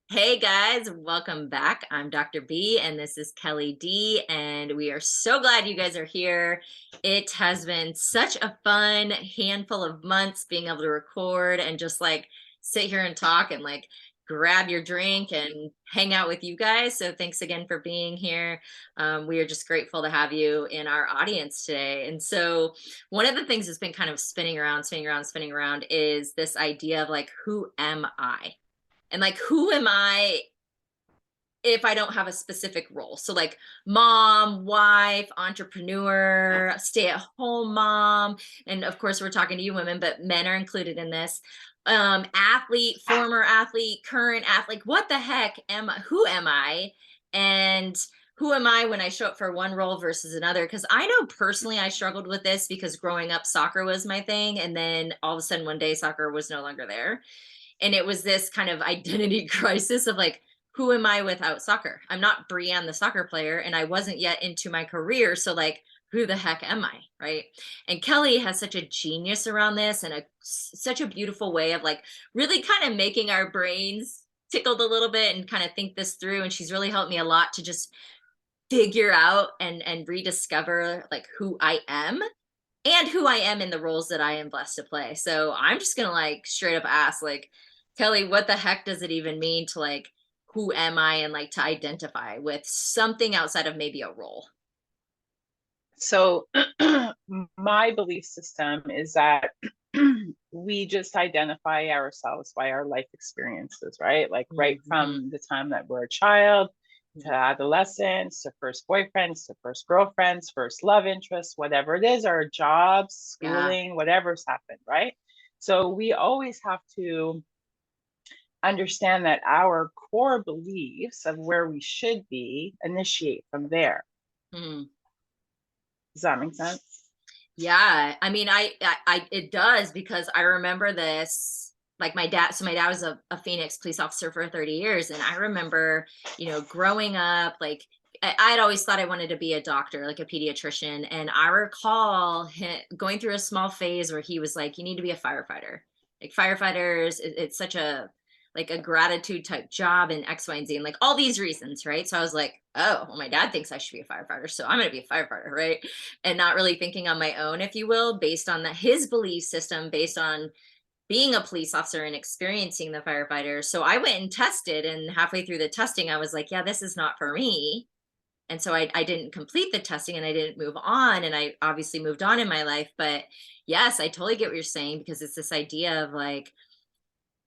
Hey guys, welcome back. I'm Dr. B and this is Kelly D, and we are so glad you guys are here. It has been such a fun handful of months being able to record and just like sit here and talk and like grab your drink and hang out with you guys. So thanks again for being here. We are just grateful to have you in our audience today. And so one of the things that's been kind of spinning around is this idea of like, who am I? And like, who am I if I don't have a specific role? So like mom, wife, entrepreneur, stay at home mom. And of course, we're talking to you women, but men are included in this. Athlete, former athlete, current athlete. What the heck who am I? And who am I when I show up for one role versus another? Because I know personally I struggled with this because growing up, soccer was my thing. And then all of a sudden, one day, soccer was no longer there. And it was this kind of identity crisis of like, who am I without soccer? I'm not Brienne, the soccer player, and I wasn't yet into my career. So, like, who the heck am I? Right. And Kelly has such a genius around this and such a beautiful way of like really kind of making our brains tickled a little bit and kind of think this through. And she's really helped me a lot to just figure out and rediscover like who I am and who I am in the roles that I am blessed to play. So I'm just gonna like straight up ask, like, Kelly, what the heck does it even mean to like who am I and like to identify with something outside of maybe a role? So my belief system is that we just identify ourselves by our life experiences, right? Like right Mm-hmm. from the time that we're a child to adolescence, to first boyfriends, to first girlfriends, first love interests, whatever it is, our jobs, Yeah. schooling, whatever's happened, right? So we always have to understand that our core beliefs of where we should be initiate from there. Mm. Does that make sense? Yeah. I mean, it does because I remember this. Like my dad, so my dad was a Phoenix police officer for 30 years. And I remember, growing up, like I'd always thought I wanted to be a doctor, like a pediatrician. And I recall going through a small phase where he was like, you need to be a firefighter. Like firefighters, it's such a like a gratitude type job and X, Y, and Z, and like all these reasons, right? So I was like, oh, well, my dad thinks I should be a firefighter, so I'm gonna be a firefighter, right? And not really thinking on my own, if you will, based on his belief system, based on being a police officer and experiencing the firefighters. So I went and tested, and halfway through the testing, I was like, yeah, this is not for me. And so I didn't complete the testing and I didn't move on. And I obviously moved on in my life. But yes, I totally get what you're saying because it's this idea of like,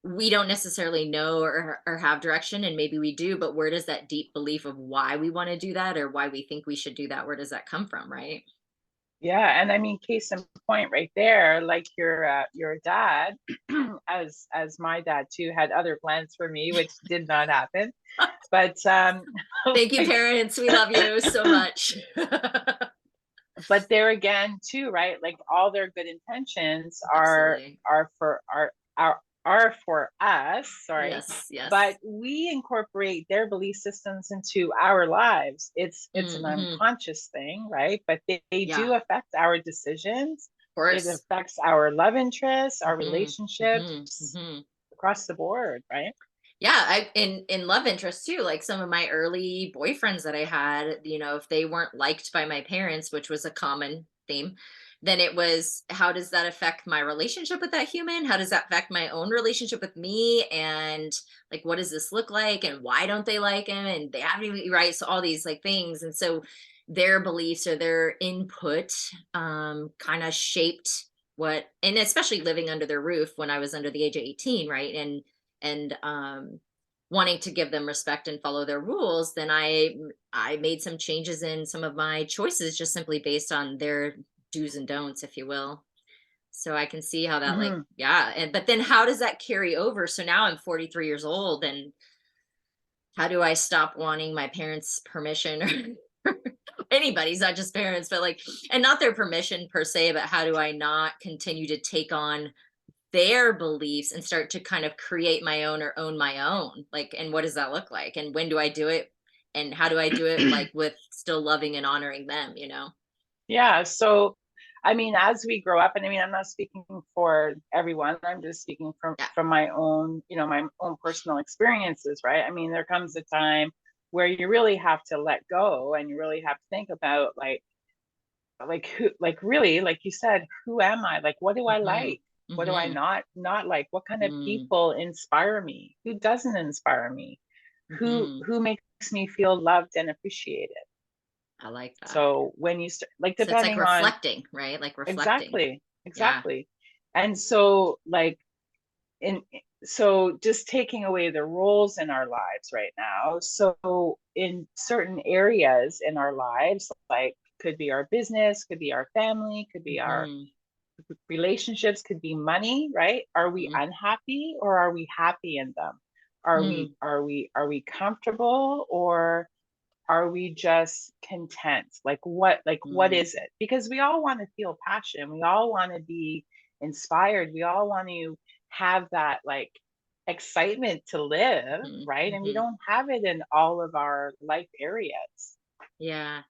we don't necessarily know or have direction, and maybe we do, but where does that deep belief of why we want to do that or why we think we should do that, where does that come from, right? Yeah, and I mean, case in point, right there, like your dad, as my dad too had other plans for me, which did not happen. But Thank you, like, parents. We love you so much. but there again too, right? Like all their good intentions Absolutely. are for are for us, sorry, Yes, yes. but we incorporate their belief systems into our lives. It's an Hmm. unconscious thing, right? But they Yeah, do affect our decisions. of It course. affects our love interests, our Hmm. Hmm. relationships Hmm. across the board, right? Yeah, I in love interest too, like some of my early boyfriends that I had, if they weren't liked by my parents, which was a common theme, then it was, how does that affect my relationship with that human? How does that affect my own relationship with me? And like, what does this look like? And why don't they like him? And they haven't even, right? So all these like things. And so their beliefs or their input kind of shaped what, and especially living under their roof when I was under the age of 18, right? And wanting to give them respect and follow their rules, then I made some changes in some of my choices just simply based on their do's and don'ts, if you will. So I can see how that, like, Hmm. yeah. And but then how does that carry over? So now I'm 43 years old, and how do I stop wanting my parents' permission or anybody's, not just parents, but like, and not their permission per se, but how do I not continue to take on their beliefs and start to kind of create my own or own my own? Like, and what does that look like? And when do I do it? And how do I do it like with still loving and honoring them, you know? Yeah, so I mean, as we grow up, and I mean, I'm not speaking for everyone, I'm just speaking Yeah. from my own, my own personal experiences, right? I mean, there comes a time where you really have to let go, and you really have to think about like who, like really, like you said, who am I? Like, what do I Mm-hmm. like? What do I Mm-hmm. not like? What kind of Mm-hmm. people inspire me? Who doesn't inspire me? Who Mm-hmm. who makes me feel loved and appreciated? I like that. So when you start, like, So it's like depending on, reflecting, right? Like reflecting. exactly, Yeah. exactly. And so, like, in so just taking away the roles in our lives right now. So in certain areas in our lives, like, could be our business, could be our family, could be our Mm-hmm. relationships, could be money, right? Are we unhappy, or are we happy in them? Are Mm-hmm. we comfortable, or are we just content? What Mm-hmm. is it? Because we all want to feel passion, we all want to be inspired, we all want to have that, like, excitement to live, right? And we Mm-hmm. don't have it in all of our life areas. Yeah.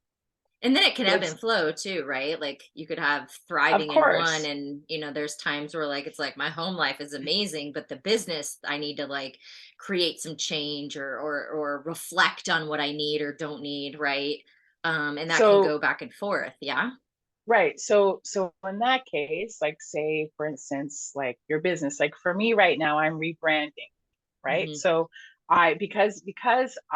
And then it can So ebb it's, and flow too, right? Like you could have of thriving in one, course. and there's times where like it's like my home life is amazing, but the business I need to like create some change or reflect on what I need or don't need, right? And that can So go back and forth. Yeah. right. So in that case, like, say for instance, like your business, like for me right now, I'm rebranding, right? Hmm. So I because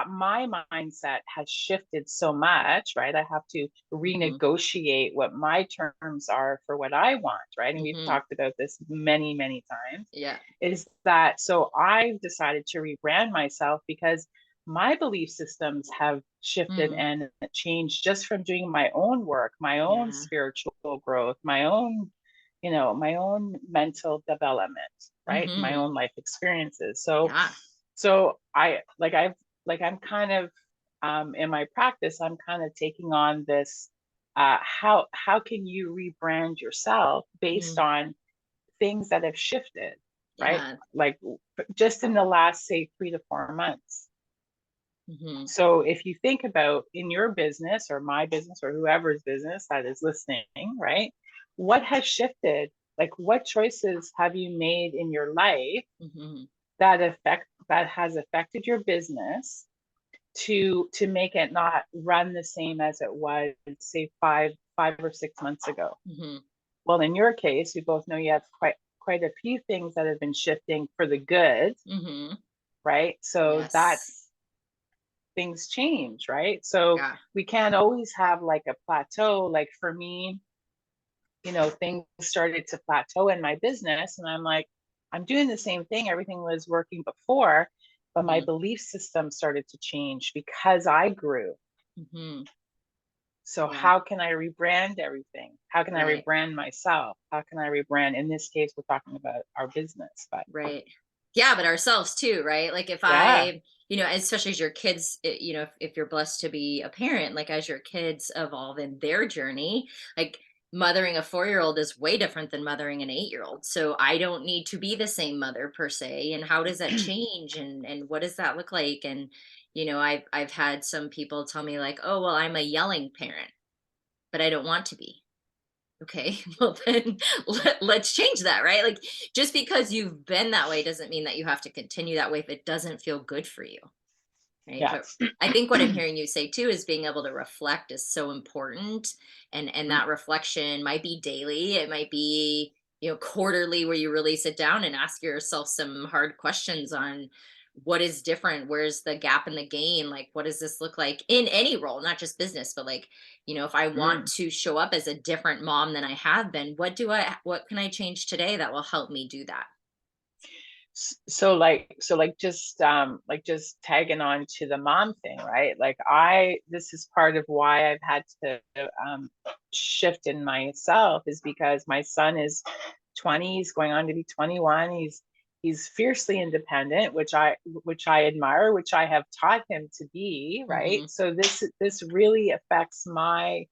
my mindset has shifted so much, right? I have to Hmm. renegotiate what my terms are for what I want, right? And we've Hmm. talked about this many, many times. Yeah. Is that so I've decided to rebrand myself because my belief systems have shifted Mm. and changed just from doing my own work, my own Yeah. spiritual growth, my own, my own mental development, right? My Hmm. own life experiences. So, Yeah. so I like I've like I'm kind of in my practice, I'm kind of taking on this how can you rebrand yourself based Mm. on things that have shifted, right? Yeah. Like just in the last, say, 3 to 4 months. Hmm. So if you think about in your business or my business or whoever's business that is listening, right? What has shifted? Like, what choices have you made in your life Hmm. that has affected your business to make it not run the same as it was, say, 5 or 6 months ago? Hmm. Well, in your case, we both know you have quite a few things that have been shifting for the good, Hmm. right? So Yes. that's, things change, right? So Yeah. we can't always have like a plateau. Like for me, things started to plateau in my business, and I'm like, I'm doing the same thing. Everything was working before, but my Hmm. belief system started to change because I grew. Hmm. So Yeah. how can I rebrand everything? How can I Right. rebrand myself? How can I rebrand? In this case, we're talking about our business, but Right. Yeah, but ourselves too, right? Like if yeah, especially as your kids, if you're blessed to be a parent, like as your kids evolve in their journey, like mothering a 4-year-old is way different than mothering an 8-year-old. So I don't need to be the same mother per se. And how does that change? And what does that look like? And I've had some people tell me like, oh, well, I'm a yelling parent, but I don't want to be. Okay, well then let's change that, right? Like just because you've been that way doesn't mean that you have to continue that way if it doesn't feel good for you, right? yeah. But I think what I'm hearing you say too is being able to reflect is so important, and that reflection might be daily, it might be quarterly, where you really sit down and ask yourself some hard questions on what is different, where's the gap in the game, like what does this look like in any role, not just business, but like if I want Mm. to show up as a different mom than I have been, what can I change today that will help me do that? So like just tagging on to the mom thing, right? Like, I this is part of why I've had to shift in myself, is because my son is 20, he's going on to be 21. He's fiercely independent, which I admire, which I have taught him to be, right? Hmm. So this really affects my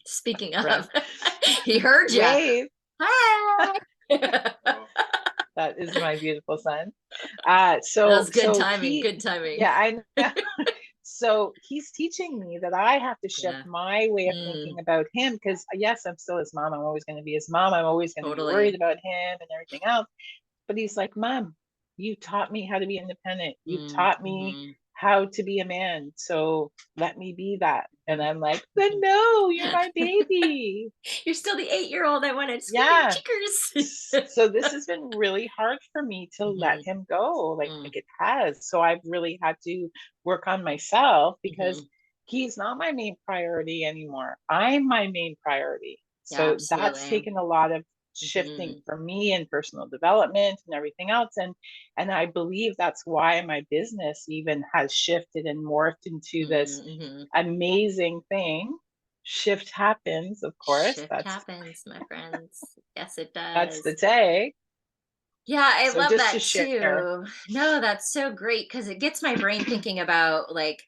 Speaking breath. of, he heard you. Wave. Hi. That is my beautiful son. That So was good so timing. he Good timing. yeah, I know. So he's teaching me that I have to shift Yeah. my way of Mm, thinking about him, because yes, I'm still his mom. I'm always going to be his mom. I'm always going to be worried totally. about him and everything else. But he's like, Mom, you taught me how to be independent. You Mm, taught me mhm, how to be a man. So let me be that. And mhm, I'm like, but mhm. no, you're my baby. You're still the 8-year-old I wanted screaming Yeah. cheekers. So this has been really hard for me to let Mhm, him go, mm, like it has. So I've really had to work on myself, because mhm. he's not my main priority anymore. I'm my main priority. Yeah, So that's absolutely. taken a lot of shifting Mhm, for me and personal development and everything else. And I believe that's why my business even has shifted and morphed into this mhm, mhm. amazing thing. Shift happens, of course. Shift happens, my friends. Yes, it That's the does. day. Yeah, I So love just to that share. too. No, that's so great because it gets my brain thinking about like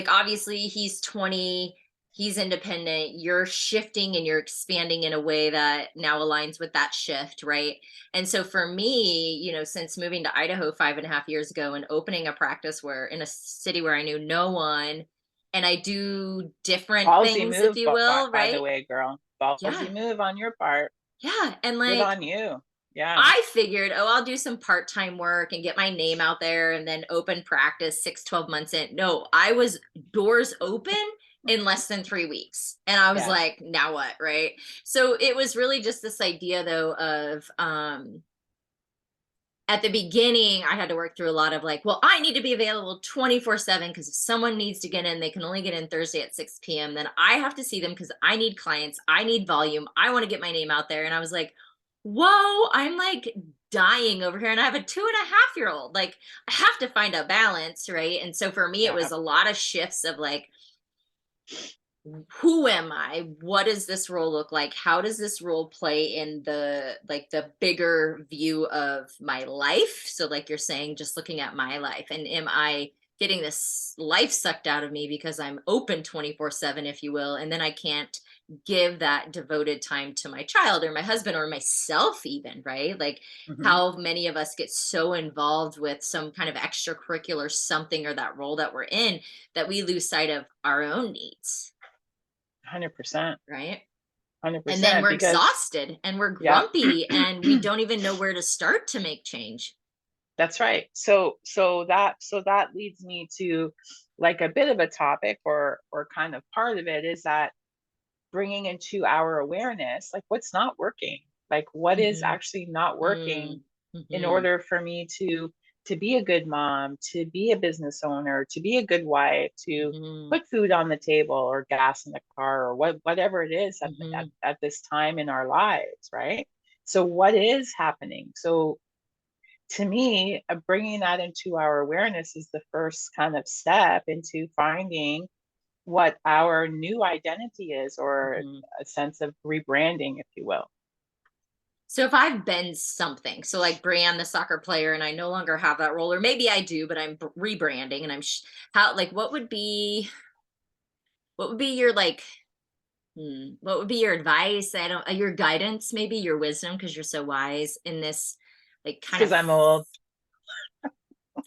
obviously he's 20, he's independent, you're shifting and you're expanding in a way that now aligns with that shift, right? And so for me, since moving to Idaho 5.5 years ago and opening a practice where in a city where I knew no one, and I do different Ballsy things, if move, you will, by right? the way, girl. Yeah. Ballsy move on your part. Yeah. And Good like on you. Yeah. I figured, oh, I'll do some part-time work and get my name out there and then open practice 6, 12 months in. No, I was doors open in less than 3 weeks. And I was Yeah. like, now what? Right. So it was really just this idea though of at the beginning, I had to work through a lot of like, well, I need to be available 24/7 because if someone needs to get in, they can only get in Thursday at 6 p.m. Then I have to see them because I need clients, I need volume, I want to get my name out there. And I was like, whoa, I'm like dying over here. And I have a 2.5-year-old. Like, I have to find a balance, right? And so for me, it Yeah. was a lot of shifts of like, who am I? What does this role look like? How does this role play in the bigger view of my life? So like you're saying, just looking at my life, and am I getting this life sucked out of me because I'm open 24/7, if you will, and then I can't give that devoted time to my child or my husband or myself even, right? Like Hmm. how many of us get so involved with some kind of extracurricular something or that role that we're in that we lose sight of our own needs, 100%. right? And then 100%. we're Because, exhausted and we're yeah. grumpy and we don't even know where to start to make change. That's right. So that leads me to like a bit of a topic, or kind of part of it is that bringing into our awareness, like what's not working, like what is Mhm. actually not working, Mm. in Mhm. order for me to be a good mom, to be a business owner, to be a good wife, to Mhm. put food on the table or gas in the car, or whatever it is Mhm. at this time in our lives, right? So what is happening? So to me, bringing that into our awareness is the first kind of step into finding what our new identity is, or Mhm. a sense of rebranding, if you will. So if I've been something, so like Brienne, the soccer player, and I no longer have that role, or maybe I do, but I'm rebranding, and how like what would be your like what would be your advice? I don't your guidance, maybe your wisdom, because you're so wise in this like It's kind because of I'm old.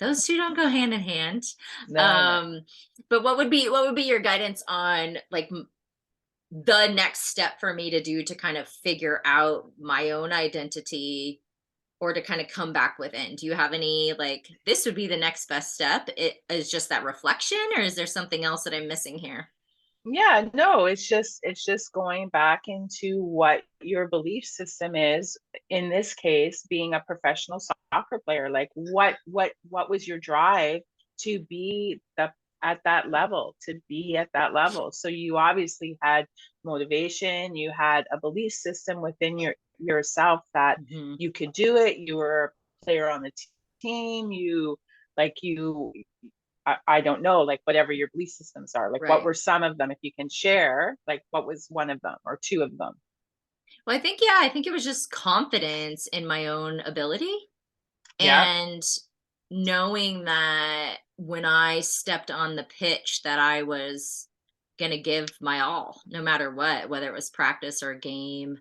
those two don't go hand in hand. No, I know. um but what would be your guidance on like the next step for me to do to kind of figure out my own identity or to kind of come back within? Do you have any like this would be the next best step? It is just that reflection, or is there something else that I'm missing here? Yeah, no, it's just going back into what your belief system is. In this case, being a professional soccer player, like what was your drive to be the at that level, to be at that level? So you obviously had motivation, you had a belief system within yourself that Hmm. you could do it. You were a player on the team. I don't know, like whatever your belief systems are, like what Right. were some of them, if you can share, like what was one of them or two of them? Well, I think it was just confidence in my own ability Yeah. and knowing that when I stepped on the pitch that I was going to give my all no matter what, whether it was practice or a game.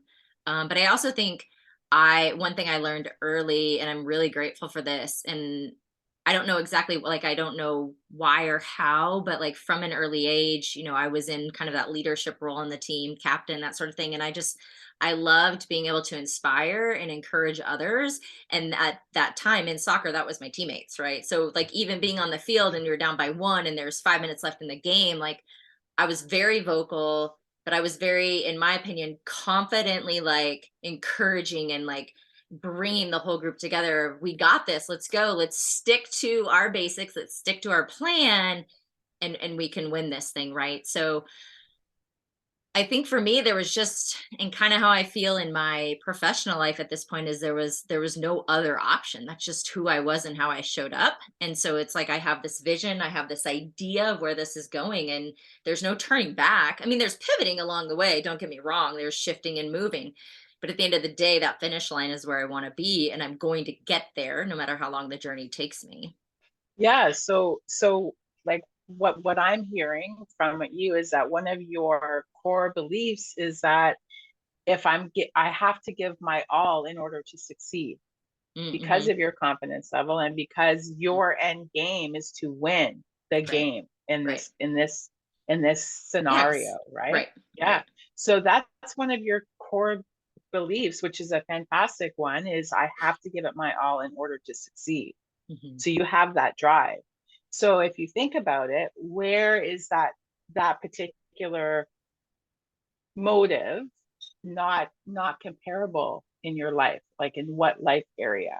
But I also think I one thing I learned early, and I'm really grateful for this, and I don't know exactly, like, I don't know why or how, but like from an early age, I was in kind of that leadership role in the team, captain, that sort of thing. And I loved being able to inspire and encourage others. And at that time in soccer, that was my teammates, right? So, like, even being on the field and you're down by one and there's 5 minutes left in the game, like, I was very vocal, but I was very, in my opinion, confidently like encouraging and like bringing the whole group together. We got this. Let's go. Let's stick to our basics. Let's stick to our plan, and we can win this thing, right? So I think for me, there was just, and kind of how I feel in my professional life at this point, is there was no other option. That's just who I was and how I showed up. And so it's like I have this vision, I have this idea of where this is going, and there's no turning back. I mean, there's pivoting along the way, don't get me wrong, there's shifting and moving. But at the end of the day, that finish line is where I want to be, and I'm going to get there no matter how long the journey takes me. Yeah, so like what I'm hearing from you is that one of your core beliefs is that if I have to give my all in order to succeed, because Mm-hmm. of your confidence level and because your end game is to win the Right, game in right. this Yes, scenario, right? right, Yeah. right. So that's one of your core beliefs, which is a fantastic one, is I have to give it my all in order to succeed. Mm-hmm. So you have that drive. So if you think about it, where is that particular motive not comparable in your life? Like in what life area?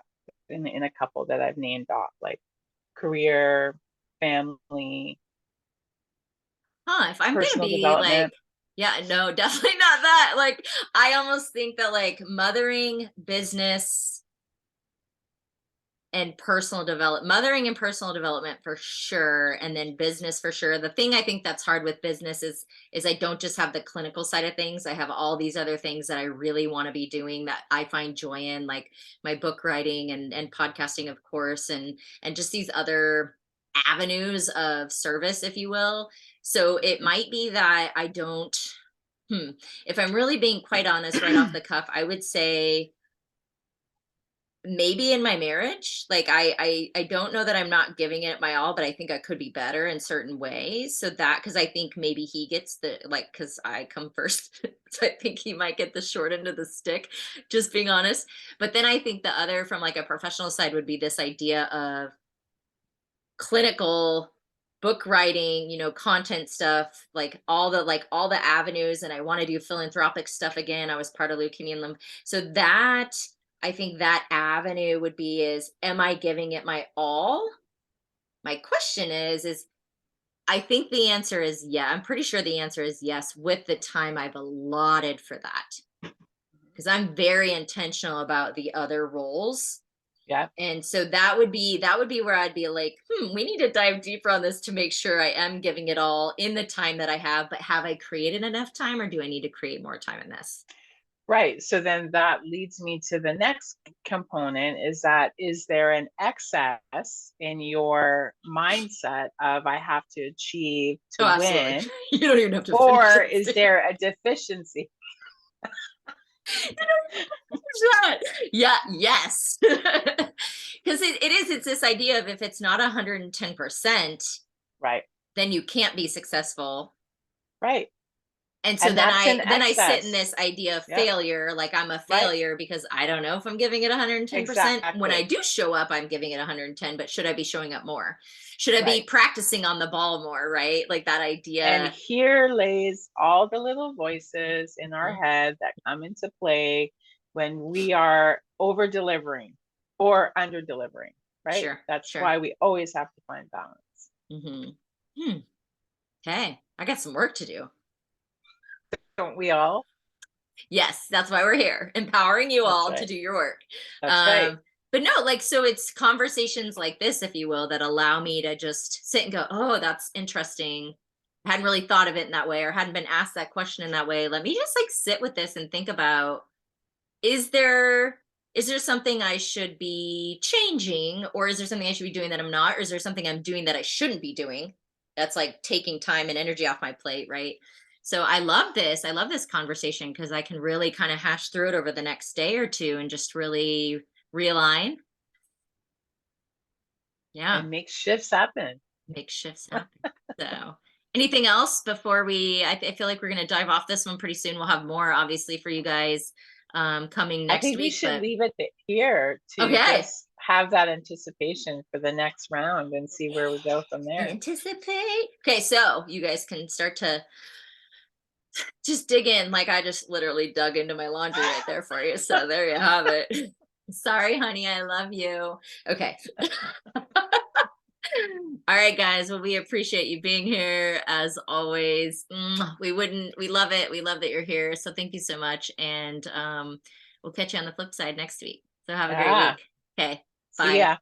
In a couple that I've named off, like career, family, Huh, if I'm gonna personal be like, development. yeah, no, definitely not that. Like, I almost think that like mothering, business, and mothering and personal development for sure, and then business for sure. The thing I think that's hard with business is I don't just have the clinical side of things. I have all these other things that I really want to be doing that I find joy in, like my book writing and podcasting, of course, and just these other avenues of service, if you will. So it might be that I don't, hmm, if I'm really being quite honest right off the cuff, I would say maybe in my marriage, like I don't know that I'm not giving it my all, but I think I could be better in certain ways. So that, because I think maybe he gets the, like, because I come first, so I think he might get the short end of the stick, just being honest. But then I think the other, from like a professional side, would be this idea of clinical book writing, content stuff, like all the avenues. And I want to do philanthropic stuff again. I was part of Leukemia and Lymphoma. So that, I think that avenue would be, is am I giving it my all? My question is I think the answer is yeah. I'm pretty sure the answer is yes, with the time I've allotted for that. Because I'm very intentional about the other roles. Yeah. And so that would be where I'd be like, we need to dive deeper on this to make sure I am giving it all in the time that I have, but have I created enough time, or do I need to create more time in this? Right. So then that leads me to the next component, is that is there an excess in your mindset of I have to achieve Oh, to absolutely. win, You don't even have to finish or the is statement. there a deficiency? You don't even have to finish that. Yeah, yes. Because it's this idea of, if it's not 110%, Right. then you can't be successful. Right. And so And then that's I an then I sit in excess. this idea of Yep. failure, like I'm a Right. failure because I don't know if I'm giving it 110%. When I Exactly. do show up, I'm giving it 110, but should I be showing up more? Should I be Right. practicing on the ball more, right? Like that And idea. here lays all the little voices in our Mhm. head that come into play when we are over delivering or under delivering, right? Sure, That's sure. why we always have to find balance. Mhm. Hmm. Okay, I got some work to do. Don't we all? Yes, that's why we're here, empowering you That's all to right. do your work. That's right. Um, but no, like, so it's conversations like this, if you will, that allow me to just sit and go, oh, that's interesting. I hadn't really thought of it in that way, or hadn't been asked that question in that way. Let me just like sit with this and think about, is there is there something I should be changing, or is there something I should be doing that I'm not, or is there something I'm doing that I shouldn't be doing that's like taking time and energy off my plate, right? So I love this conversation because I can really kind of hash through it over the next day or two and just really realign. Yeah. and make shifts happen. Make shifts happen. So anything else before I feel like we're going to dive off this one pretty soon. We'll have more obviously for you guys coming I next think we week, should but leave it here to okay. just have that anticipation for the next round and see where we go from there. Anticipate. Okay, so you guys can start to just dig in. Like I just literally dug into my laundry right there for you. So there you have it. Sorry, honey, I love you. Okay. All right, guys. Well, we appreciate you being here as always. We love it. We love that you're here. So thank you so much. And we'll catch you on the flip side next week. So have a great Yeah. week. Okay. See Bye. ya.